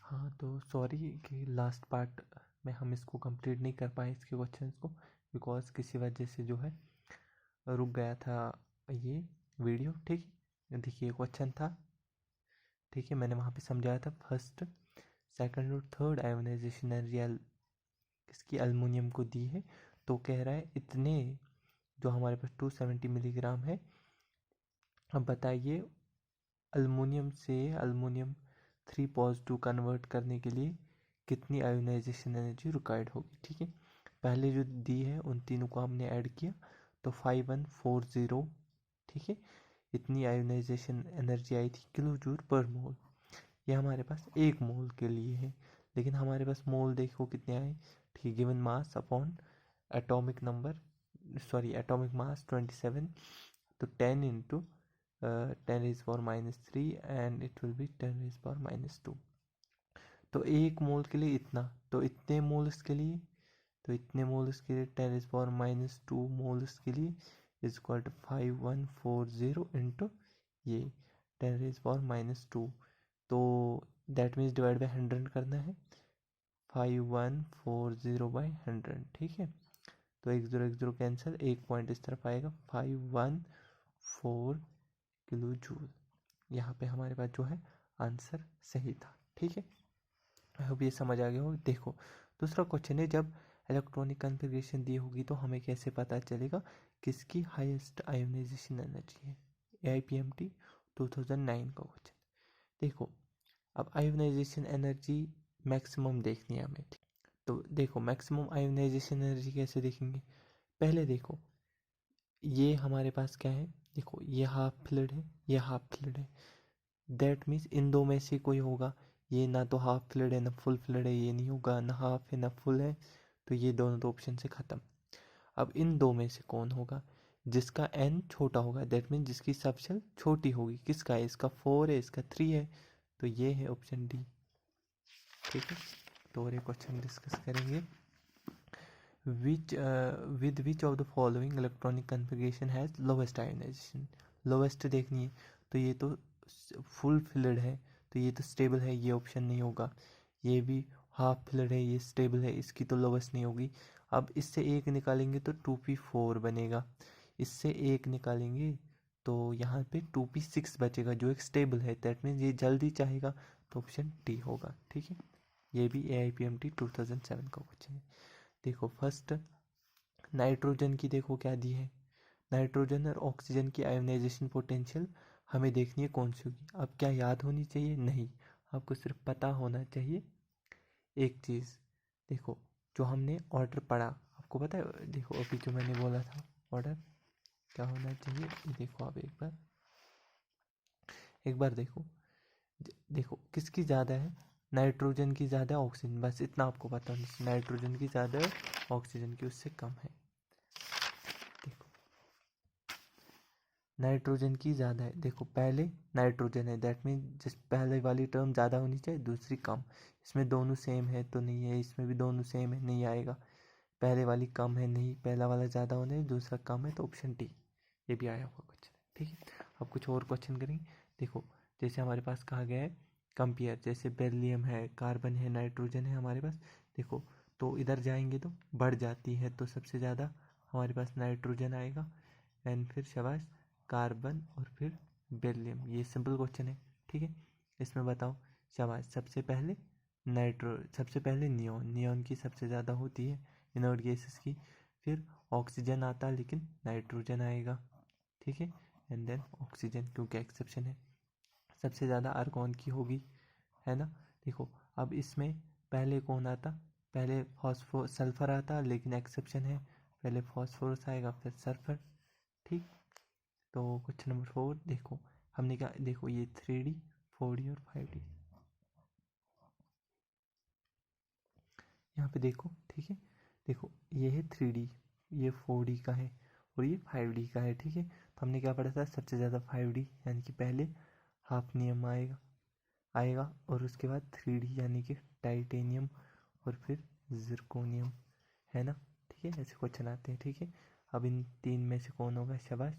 हाँ, तो सॉरी कि लास्ट पार्ट में हम इसको कंप्लीट नहीं कर पाए इसके क्वेश्चंस को, बिकॉज किसी वजह से जो है रुक गया था ये वीडियो। ठीक है, देखिए क्वेश्चन था, ठीक है, मैंने वहाँ पे समझाया था फर्स्ट सेकंड और थर्ड आयोनाइजेशन एनर्जी इसकी एल्युमिनियम को दी है। तो कह रहा है इतने जो हमारे पास 270 मिलीग्राम है। अब बताइए एल्युमिनियम से एल्युमिनियम 3 पॉजिटिव कन्वर्ट करने के लिए कितनी आयोनाइजेशन एनर्जी रिक्वायर्ड होगी। ठीक है, पहले जो दी है उन तीनों को हमने ऐड किया तो 5140, ठीक है, इतनी आयोनाइजेशन एनर्जी आई थी किलो जूल पर मोल। ये हमारे पास एक मोल के लिए है, लेकिन हमारे पास मोल देखो कितने आए। ठीक, given mass upon atomic number, sorry atomic mass 27, तो 10 into 10⁻³ and it will be 10⁻²। तो एक मोल के लिए इतना, तो इतने मोल्स के लिए, तो इतने मोल्स के लिए 10⁻² मोल्स के लिए इज इक्वल टू 5140 इंटू ये 10⁻²। तो दैट मीन्स डिवाइड बाई 100 करना है, 5140/100। ठीक है, तो 1 0 कैंसिल, एक पॉइंट इस तरफ आएगा, 514 किलो जूल। यहाँ पे हमारे पास जो है आंसर सही था। ठीक है, आई होप ये समझ आ गया हो। देखो दूसरा क्वेश्चन है, जब इलेक्ट्रॉनिक कन्फिग्रेशन दी होगी तो हमें कैसे पता चलेगा किसकी हाईएस्ट आयोनाइजेशन एनर्जी है। AIPMT 2009 का क्वेश्चन। देखो अब आयोनाइजेशन एनर्जी मैक्सिमम देखनी है हमें। तो देखो मैक्सिमम आयोनाइजेशन एनर्जी कैसे देखेंगे, पहले देखो ये हमारे पास क्या है, देखो ये हाफ फिल्ड है, ये हाफ फिल्ड है, दैट मीन्स इन दो में से कोई होगा। ये ना तो हाफ फिल्ड है ना फुल फिल्ड है, ये नहीं होगा, ना हाफ है ना फुल है, तो ये दोनों तो ऑप्शन से ख़त्म। अब इन दो में से कौन होगा, जिसका n छोटा होगा, दैट मीन्स जिसकी सबशेल छोटी होगी। किसका है, इसका 4 है, इसका 3 है, तो ये है ऑप्शन डी। ठीक है, तो और एक क्वेश्चन डिस्कस करेंगे। With which of the following electronic configuration has lowest ionization? Lowest देखनी है, तो ये तो फुल फिल्ड है, तो ये तो स्टेबल है, ये ऑप्शन नहीं होगा। ये भी हाफ फिल्ड है, ये स्टेबल है, इसकी तो लोवेस्ट नहीं होगी। अब इससे एक निकालेंगे तो 2p4 बनेगा, इससे एक निकालेंगे तो यहाँ पे 2p6 बचेगा जो एक स्टेबल है, दैट मीन्स ये जल्दी चाहेगा, तो ऑप्शन डी होगा। ठीक है, ये भी AIPMT 2007 का क्वेश्चन है। देखो फर्स्ट नाइट्रोजन की देखो क्या दी है, नाइट्रोजन और ऑक्सीजन की आयोनाइजेशन पोटेंशियल हमें देखनी है कौन सी होगी। अब क्या याद होनी चाहिए, नहीं, आपको सिर्फ पता होना चाहिए एक चीज़। देखो जो हमने ऑर्डर पढ़ा आपको पता है, देखो अभी जो मैंने बोला था ऑर्डर क्या होना चाहिए, ये देखो आप एक बार देखो, देखो किसकी ज़्यादा है, नाइट्रोजन की ज़्यादा है, ऑक्सीजन, बस इतना आपको पता होना चाहिए, नाइट्रोजन की ज़्यादा है, ऑक्सीजन की उससे कम है। देखो नाइट्रोजन की ज़्यादा है, देखो पहले नाइट्रोजन है, दैट मीन जिस पहले वाली टर्म ज़्यादा होनी चाहिए, दूसरी कम। इसमें दोनों सेम है तो नहीं है, इसमें भी दोनों सेम है, नहीं आएगा। पहले वाली कम है, नहीं, पहला वाला ज़्यादा होना है, दूसरा कम है, तो ऑप्शन डी ये भी आया हुआ क्वेश्चन। ठीक है, अब कुछ और क्वेश्चन करेंगे। देखो जैसे हमारे पास कहा गया है कंपेयर, जैसे बेरिलियम है, कार्बन है, नाइट्रोजन है हमारे पास। देखो तो इधर जाएंगे तो बढ़ जाती है, तो सबसे ज़्यादा हमारे पास नाइट्रोजन आएगा, एंड फिर शाबाश कार्बन और फिर बेरिलियम। ये सिंपल क्वेश्चन है। ठीक है, इसमें बताओ शाबाश, सबसे पहले नियॉन की सबसे ज़्यादा होती है इनर्ट गैसेस की, फिर ऑक्सीजन आता है लेकिन नाइट्रोजन आएगा। ठीक है, एंड देन ऑक्सीजन, क्योंकि एक्सेप्शन है। सबसे ज़्यादा आर्गॉन की होगी, है ना। देखो अब इसमें पहले कौन आता, पहले सल्फर आता, लेकिन एक्सेप्शन है, पहले फॉस्फोरस आएगा फिर सल्फर। ठीक, तो क्वेश्चन नंबर 4 देखो हमने क्या, देखो ये 3D 4D और 5D यहाँ पे देखो। ठीक है, देखो ये है 3D, ये 4D का है और ये 5D का है। ठीक है, तो हमने क्या पढ़ा था, सबसे ज़्यादा 5D यानी कि पहले हाफनियम आएगा और उसके बाद 3D यानी कि टाइटेनियम और फिर जिरकोनियम, है ना। ठीक है, ऐसे क्वेश्चन आते हैं। ठीक है, अब इन तीन में से कौन होगा, शाबाश।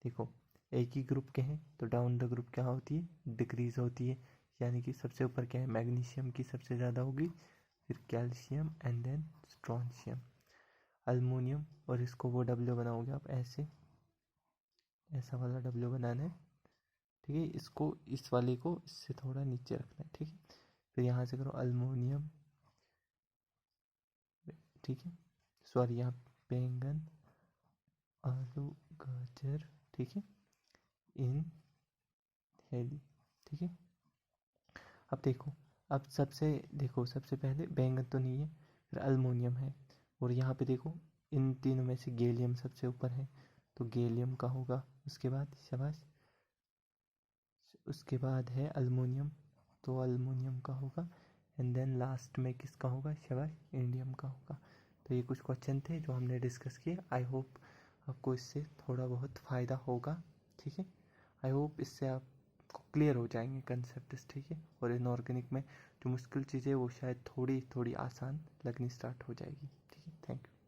देखो एक ही ग्रुप के हैं तो डाउन द ग्रुप क्या होती है, डिक्रीज होती है, यानी कि सबसे ऊपर क्या है, मैग्नीशियम की सबसे ज़्यादा होगी, फिर calcium and then strontium, aluminium, और इसको वो डब्ल्यू बनाओगे आप ऐसे, ऐसा वाला डब्ल्यू बनाना है, ठीक है। इसको, इस वाले को इससे थोड़ा नीचे रखना है, ठीक है। फिर यहाँ से करो अल्मोनियम, ठीक है, सॉरी यहाँ बैंगन, आलू, गाजर, ठीक है, इन हेल्दी, ठीक है। अब देखो, अब सबसे पहले बैंगन तो नहीं है, फिर अल्मोनियम है, और यहाँ पे देखो इन तीनों में से गैलियम सबसे ऊपर है, तो गैलियम का होगा, उसके बाद शाबाश, उसके बाद है अल्मोनियम, तो अल्मोनियम का होगा, एंड देन लास्ट में किसका होगा, शाबाश, इंडियम का होगा। तो ये कुछ क्वेश्चन थे जो हमने डिस्कस किए। आई होप आपको इससे थोड़ा बहुत फ़ायदा होगा, ठीक है। आई होप इससे आपको क्लियर हो जाएंगे कंसेप्ट, ठीक है। और इनऑर्गेनिक में जो मुश्किल चीज़ें वो शायद थोड़ी थोड़ी आसान लगनी स्टार्ट हो जाएगी, ठीक है। Thank you.